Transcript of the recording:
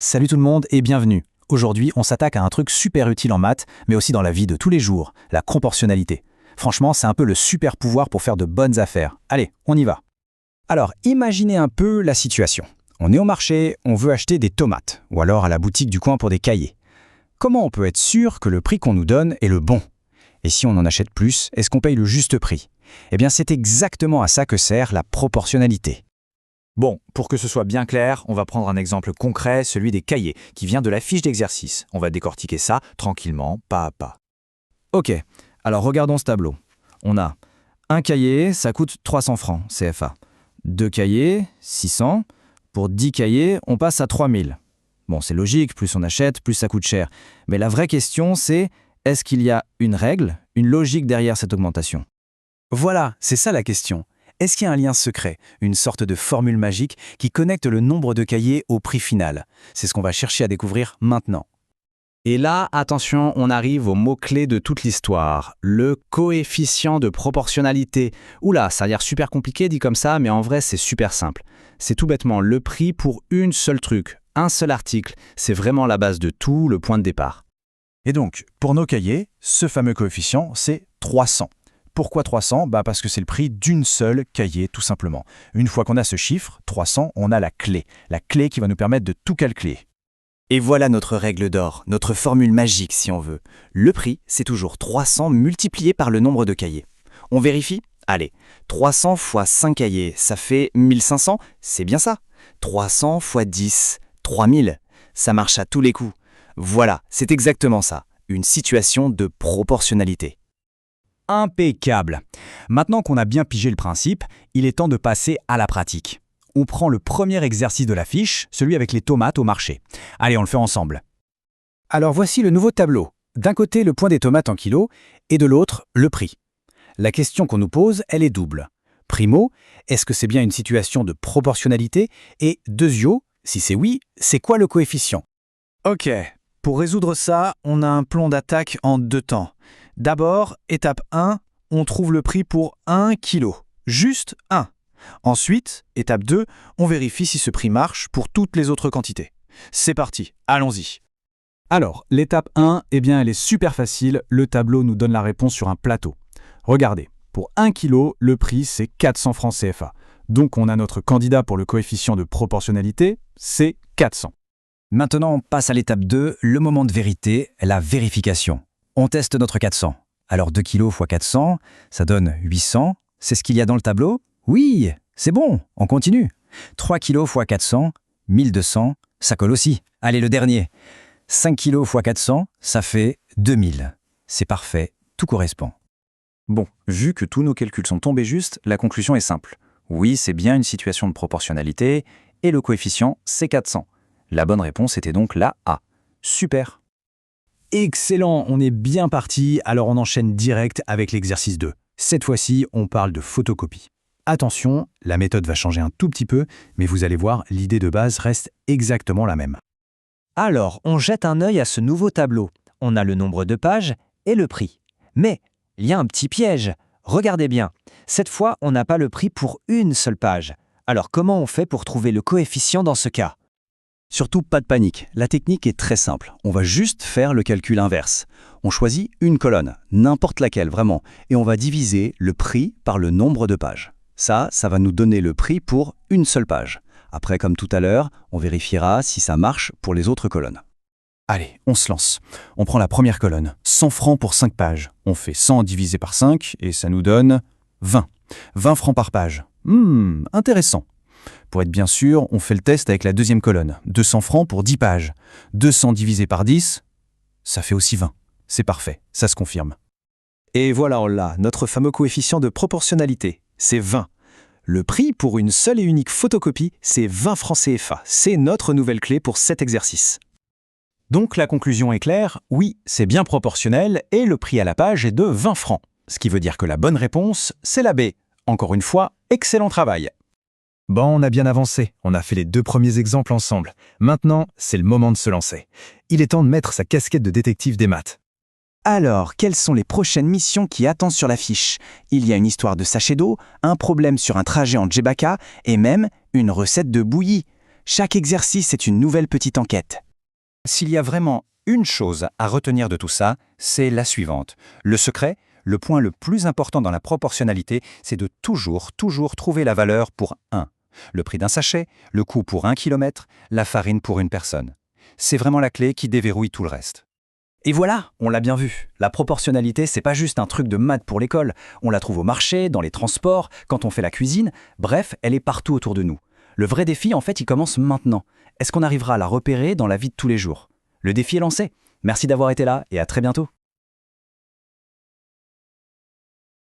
Salut tout le monde et bienvenue. Aujourd'hui, on s'attaque à un truc super utile en maths, mais aussi dans la vie de tous les jours, la proportionnalité. Franchement, c'est un peu le super pouvoir pour faire de bonnes affaires. Allez, on y va. Alors, imaginez un peu la situation. On est au marché, on veut acheter des tomates, ou alors à la boutique du coin pour des cahiers. Comment on peut être sûr que le prix qu'on nous donne est le bon? Et si on en achète plus, est-ce qu'on paye le juste prix? Eh bien, c'est exactement à ça que sert la proportionnalité. Bon, pour que ce soit bien clair, on va prendre un exemple concret, celui des cahiers, qui vient de la fiche d'exercice. On va décortiquer ça tranquillement, pas à pas. Ok, alors regardons ce tableau. On a un cahier, ça coûte 300 francs CFA. Deux cahiers, 600. Pour 10 cahiers, on passe à 3000. Bon, c'est logique, plus on achète, plus ça coûte cher. Mais la vraie question, c'est est-ce qu'il y a une règle, une logique derrière cette augmentation? Voilà, c'est ça la question. Est-ce qu'il y a un lien secret, une sorte de formule magique qui connecte le nombre de cahiers au prix final? C'est ce qu'on va chercher à découvrir maintenant. Et là, attention, on arrive au mot-clé de toute l'histoire, le coefficient de proportionnalité. Oula, ça a l'air super compliqué dit comme ça, mais en vrai, c'est super simple. C'est tout bêtement le prix pour une seule truc, un seul article. C'est vraiment la base de tout, le point de départ. Et donc, pour nos cahiers, ce fameux coefficient, c'est 300. Pourquoi 300? Parce que c'est le prix d'une seule cahier, tout simplement. Une fois qu'on a ce chiffre, 300, on a la clé qui va nous permettre de tout calculer. Et voilà notre règle d'or, notre formule magique si on veut. Le prix, c'est toujours 300 multiplié par le nombre de cahiers. On vérifie? Allez, 300 fois 5 cahiers, ça fait 1500, c'est bien ça. 300 fois 10, 3000, ça marche à tous les coups. Voilà, c'est exactement ça, une situation de proportionnalité. Impeccable. Maintenant qu'on a bien pigé le principe, il est temps de passer à la pratique. On prend le premier exercice de la fiche, celui avec les tomates au marché. Allez, on le fait ensemble. Alors voici le nouveau tableau. D'un côté, le poids des tomates en kilos et de l'autre, le prix. La question qu'on nous pose, elle est double. Primo, est-ce que c'est bien une situation de proportionnalité? Et deuxio, si c'est oui, c'est quoi le coefficient? Ok, pour résoudre ça, on a un plan d'attaque en deux temps. D'abord, étape 1, on trouve le prix pour 1 kg. Juste 1. Ensuite, étape 2, on vérifie si ce prix marche pour toutes les autres quantités. C'est parti, allons-y. Alors, l'étape 1, elle est super facile. Le tableau nous donne la réponse sur un plateau. Regardez, pour 1 kg, le prix c'est 400 francs CFA. Donc on a notre candidat pour le coefficient de proportionnalité, c'est 400. Maintenant, on passe à l'étape 2, le moment de vérité, la vérification. On teste notre 400. Alors 2 kg x 400, ça donne 800. C'est ce qu'il y a dans le tableau? Oui, c'est bon, on continue. 3 kg x 400, 1200, ça colle aussi. Allez, le dernier. 5 kg x 400, ça fait 2000. C'est parfait, tout correspond. Bon, vu que tous nos calculs sont tombés justes, la conclusion est simple. Oui, c'est bien une situation de proportionnalité, et le coefficient, c'est 400. La bonne réponse était donc la A. Super! Excellent, on est bien parti, alors on enchaîne direct avec l'exercice 2. Cette fois-ci, on parle de photocopie. Attention, la méthode va changer un tout petit peu, mais vous allez voir, l'idée de base reste exactement la même. Alors, on jette un œil à ce nouveau tableau. On a le nombre de pages et le prix. Mais il y a un petit piège. Regardez bien, cette fois, on n'a pas le prix pour une seule page. Alors comment on fait pour trouver le coefficient dans ce cas? Surtout pas de panique, la technique est très simple. On va juste faire le calcul inverse. On choisit une colonne, n'importe laquelle vraiment, et on va diviser le prix par le nombre de pages. Ça va nous donner le prix pour une seule page. Après, comme tout à l'heure, on vérifiera si ça marche pour les autres colonnes. Allez, on se lance. On prend la première colonne, 100 francs pour 5 pages. On fait 100 divisé par 5 et ça nous donne 20. 20 francs par page. Intéressant. Pour être bien sûr, on fait le test avec la deuxième colonne. 200 francs pour 10 pages. 200 divisé par 10, ça fait aussi 20. C'est parfait, ça se confirme. Et voilà, on l'a, notre fameux coefficient de proportionnalité, c'est 20. Le prix pour une seule et unique photocopie, c'est 20 francs CFA. C'est notre nouvelle clé pour cet exercice. Donc la conclusion est claire, oui, c'est bien proportionnel et le prix à la page est de 20 francs. Ce qui veut dire que la bonne réponse, c'est la B. Encore une fois, excellent travail. Bon, on a bien avancé, on a fait les 2 premiers exemples ensemble. Maintenant, c'est le moment de se lancer. Il est temps de mettre sa casquette de détective des maths. Alors, quelles sont les prochaines missions qui attendent sur la fiche? Il y a une histoire de sachet d'eau, un problème sur un trajet en djebaka et même une recette de bouillie. Chaque exercice est une nouvelle petite enquête. S'il y a vraiment une chose à retenir de tout ça, c'est la suivante. Le secret, le point le plus important dans la proportionnalité, c'est de toujours trouver la valeur pour 1. Le prix d'un sachet, le coût pour 1 kilomètre, la farine pour une personne. C'est vraiment la clé qui déverrouille tout le reste. Et voilà, on l'a bien vu. La proportionnalité, c'est pas juste un truc de maths pour l'école. On la trouve au marché, dans les transports, quand on fait la cuisine. Bref, elle est partout autour de nous. Le vrai défi, en fait, il commence maintenant. Est-ce qu'on arrivera à la repérer dans la vie de tous les jours ? Le défi est lancé. Merci d'avoir été là et à très bientôt.